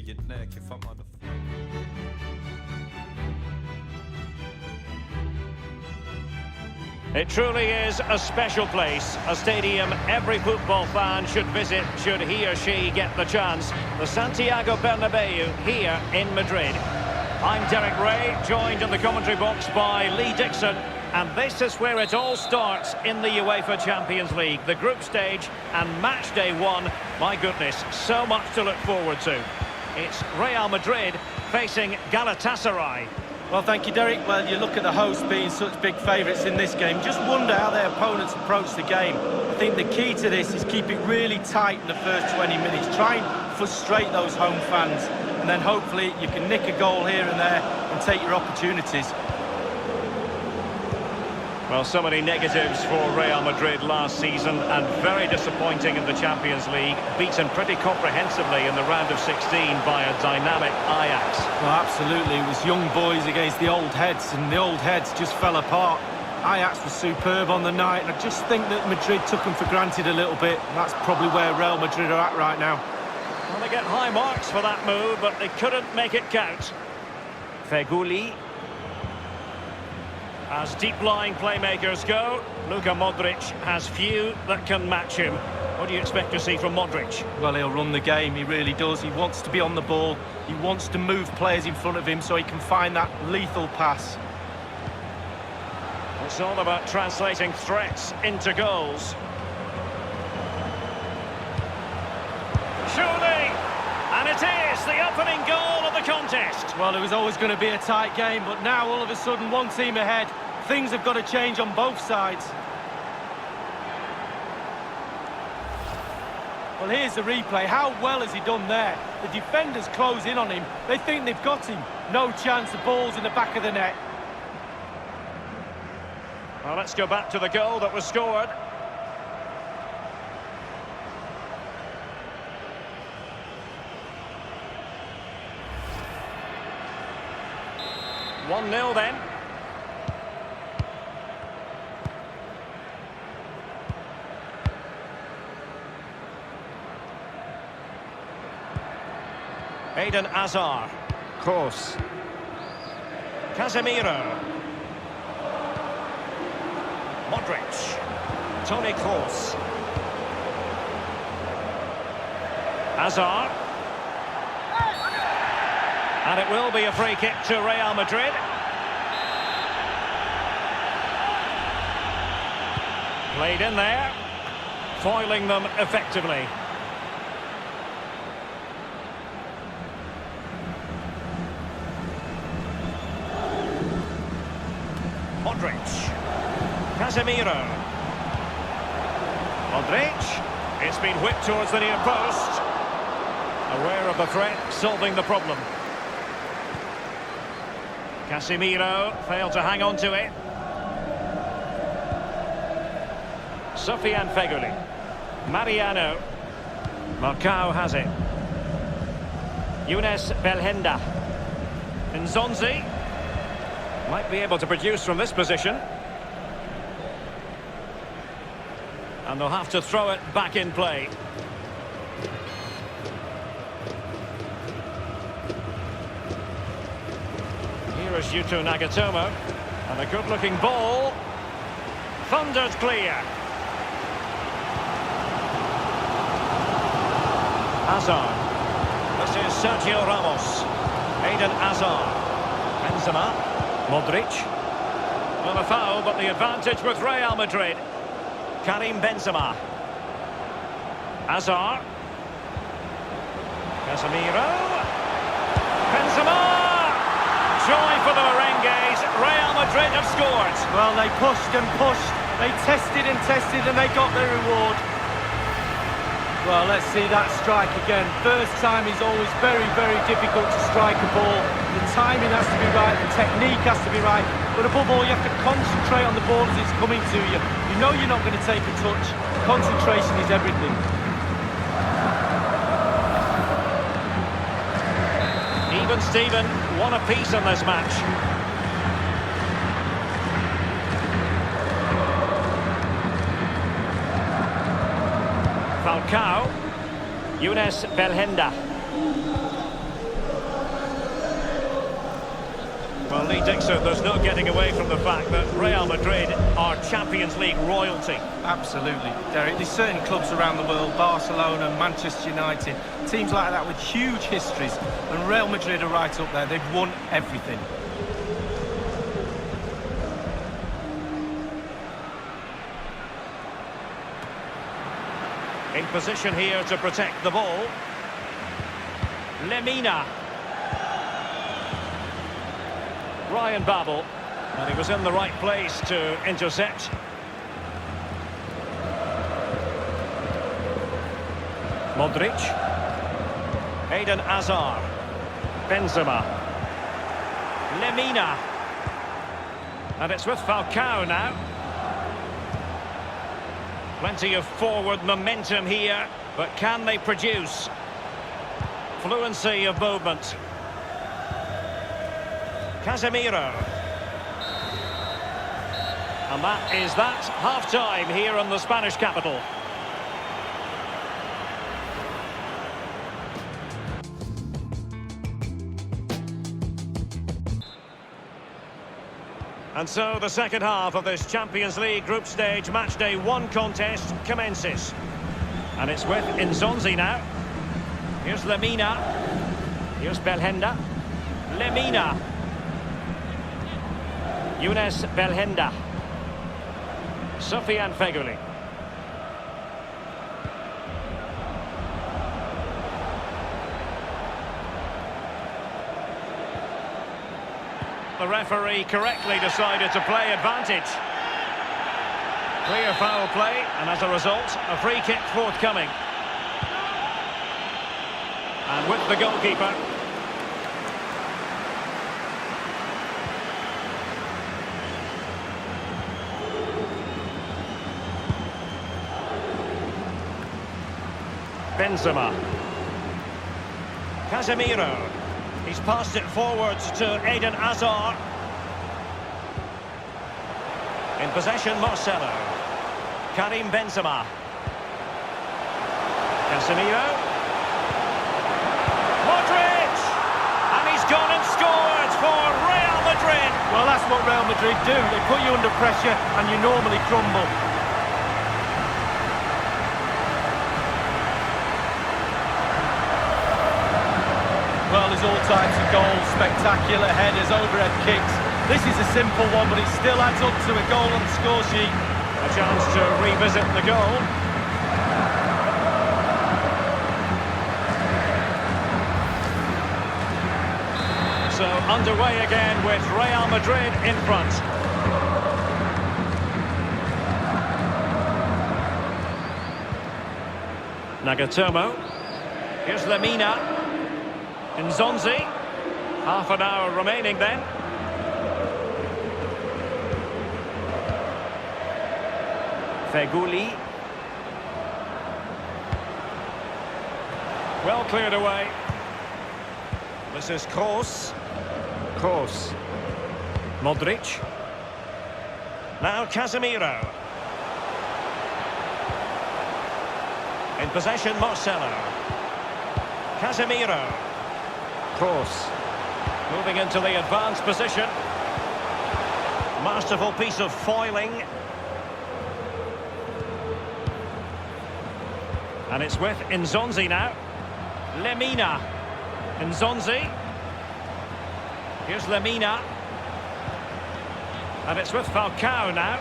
begynne كيف ما It truly is a special place, a stadium every football fan should visit should he or she get the chance. The Santiago Bernabeu here in Madrid. I'm Derek Ray, joined in the commentary box by Lee Dixon, and this is where it all starts in the UEFA Champions League, the group stage and match day one. My goodness, so much to look forward to. It's Real Madrid facing Galatasaray. Well, thank you, Derek. Well, you look at the hosts being such big favourites in this game. Just wonder how their opponents approach the game. I think the key to this is keep it really tight in the first 20 minutes. Try and frustrate those home fans. And then hopefully you can nick a goal here and there and take your opportunities. Well, so many negatives for Real Madrid last season and very disappointing in the Champions League. Beaten pretty comprehensively in the round of 16 by a dynamic Ajax. Well, absolutely. It was young boys against the old heads, and the old heads just fell apart. Ajax was superb on the night, and I just think that Madrid took them for granted a little bit. That's probably where Real Madrid are at right now. Well, they get high marks for that move, but they couldn't make it count. Feghouli. As deep-lying playmakers go, Luka Modric has few that can match him. What do you expect to see from Modric? Well, he'll run the game, he really does. He wants to be on the ball. He wants to move players in front of him so he can find that lethal pass. It's all about translating threats into goals. Surely! And it is the opening goal of the contest. Well, it was always going to be a tight game, but now all of a sudden one team ahead. Things have got to change on both sides. Well, here's the replay. How well has he done there? The defenders close in on him. They think they've got him. No chance, the ball's in the back of the net. Well, let's go back to the goal that was scored. One-nil then. Eden Hazard. Kroos. Casemiro. Modric. Toni Kroos. Hazard. And it will be a free kick to Real Madrid. Played in there, foiling them effectively. Modric. Casemiro. Modric. It's been whipped towards the near post. Aware of the threat, solving the problem. Casemiro failed to hang on to it. Sofiane Feghouli. Mariano. Marcao has it. Younes Belhanda. Nzonzi. Might be able to produce from this position. And they'll have to throw it back in play. Here is Yuto Nagatomo. And a good-looking ball. Thundered clear. Hazard. This is Sergio Ramos. Eden Hazard. Benzema. Modric. Well, a foul, but the advantage with Real Madrid. Karim Benzema. Hazard. Casemiro. Benzema! Joy for the Merengues. Real Madrid have scored. Well, they pushed and pushed. They tested and tested and they got their reward. Well, let's see that strike again. First time is always very, very difficult to strike a ball. The timing has to be right, the technique has to be right. But above all, you have to concentrate on the ball as it's coming to you. You know you're not going to take a touch. Concentration is everything. Even Steven, one apiece in this match. Falcao. Younes Belhanda. Dixon, there's no getting away from the fact that Real Madrid are Champions League royalty. Absolutely, Derek. There's certain clubs around the world, Barcelona, Manchester United, teams like that with huge histories, and Real Madrid are right up there. They've won everything. In position here to protect the ball. Lemina. Ryan Babel. And he was in the right place to intercept. Modric. Eden Hazard. Benzema. Lemina. And it's with Falcao now. Plenty of forward momentum here, but can they produce? Fluency of movement. Casemiro. And that is that. Half-time here in the Spanish capital. And so the second half of this Champions League group stage matchday 1 contest commences. And it's with Nzonzi now. Here's Lemina. Here's Belhanda. Lemina. Younes Belhanda. Sofiane Feghouli. The referee correctly decided to play advantage. Clear foul play, and as a result, a free kick forthcoming. And with the goalkeeper. Benzema. Casemiro. He's passed it forwards to Eden Hazard. In possession, Marcelo. Karim Benzema. Casemiro. Modric! And he's gone and scored for Real Madrid. Well, that's what Real Madrid do. They put you under pressure and you normally crumble. Well, there's all types of goals, spectacular headers, overhead kicks. This is a simple one, but it still adds up to a goal on the score sheet. A chance to revisit the goal. So underway again with Real Madrid in front. Nagatomo. Here's Lemina. Nzonzi. Half an hour remaining then. Feghouli. Well cleared away. This is Kroos. Kroos. Modric. Now Casemiro. In possession, Marcelo. Casemiro. Kroos. Moving into the advanced position. Masterful piece of foiling. And it's with Nzonzi now. Lemina. Nzonzi. Here's Lemina. And it's with Falcao now.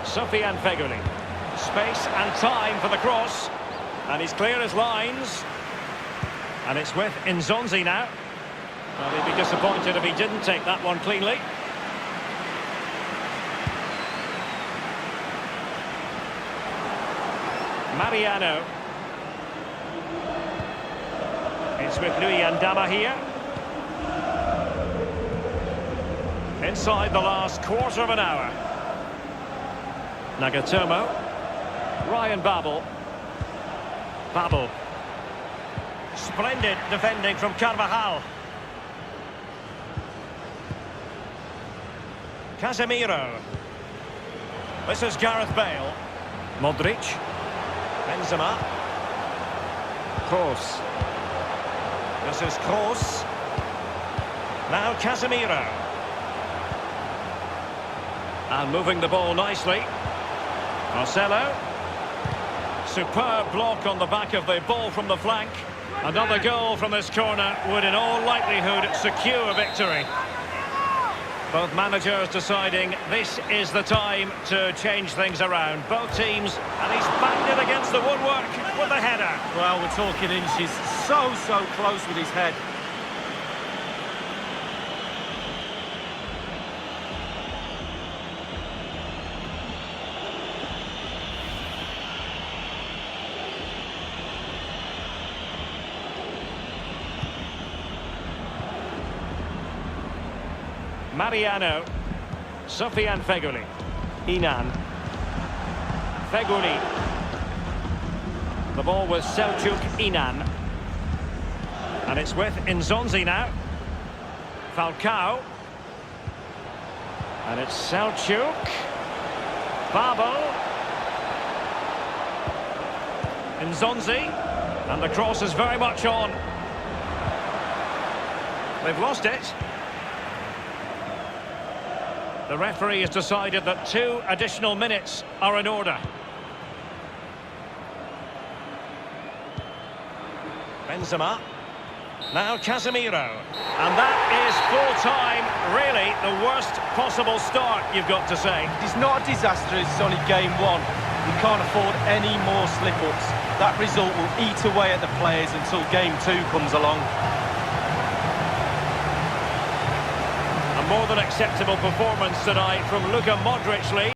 Sofiane Feghouli. Space and time for the cross. And he's clear as lines. And it's with Nzonzi now. Well, he'd be disappointed if he didn't take that one cleanly. Mariano. It's with Louis Andama here. Inside the last quarter of an hour. Nagatomo. Ryan Babel. Babel. Splendid defending from Carvajal. Casemiro. This is Gareth Bale. Modric. Benzema. Kroos. This is Kroos. Now Casemiro. And moving the ball nicely. Marcelo. Superb block on the back of the ball from the flank. Another goal from this corner would in all likelihood secure victory. Both managers deciding this is the time to change things around. Both teams, and he's banged it against the woodwork with the header. Well, we're talking inches. So close with his head. Mariano, Sofiane Feghouli, Inan, Feghouli, the ball with Selçuk Inan, and it's with Nzonzi now, Falcao, and it's Selçuk, Babel, Nzonzi, and the cross is very much on. They've lost it. The referee has decided that 2 additional minutes are in order. Benzema. Now Casemiro. And that is full time. Really, the worst possible start, you've got to say. It's not a disaster, it's only game 1. We can't afford any more slip-ups. That result will eat away at the players until game 2 comes along. More than acceptable performance tonight from Luka Modric.